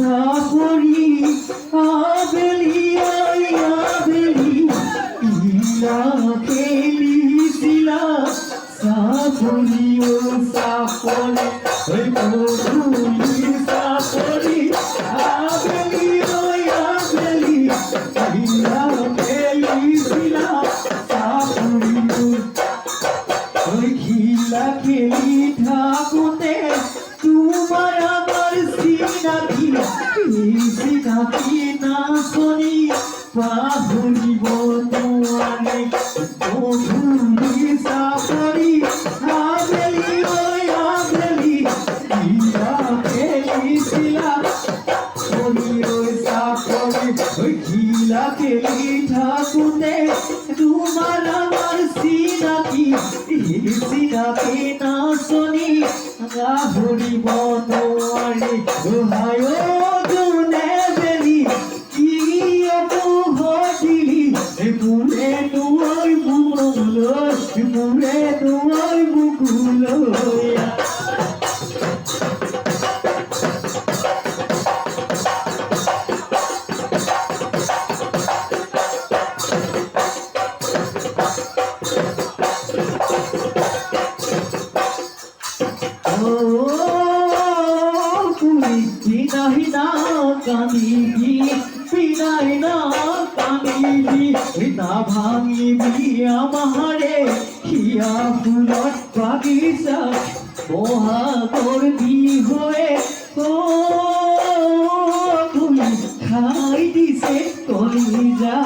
সাফরি আবেলি আবেলি ইলা খেলিছিলা সাফরি ও সাফরি ওই বধুলি সাফরি আবেলি আবেলি ইলা খেলিছিলা সাফরি ওই খেলা খেলি থাকুতে তোমার আমার সিনাকি না শনি পাহরিব তোমারে বধুলি সাফরি আবেলি ওই আবেলি ইলা খেলিছিলা শনি ওই সাফরি ওই খেলা খেলি থাকুতে তোমার আমার সিনাকি না শনি পাহরিব তোমারে দোহায় দুনে বেলি কি অপঘটিলি পুরে তোমার বুকুল পুরে তোমার বুকুল কামিবি বিনাই না কামিবি না ভাঙিবি আমারে হিয়া ফুলত বাগিচা বহাগর দি হয়ে ও তুমি খাই দিছে কলিজা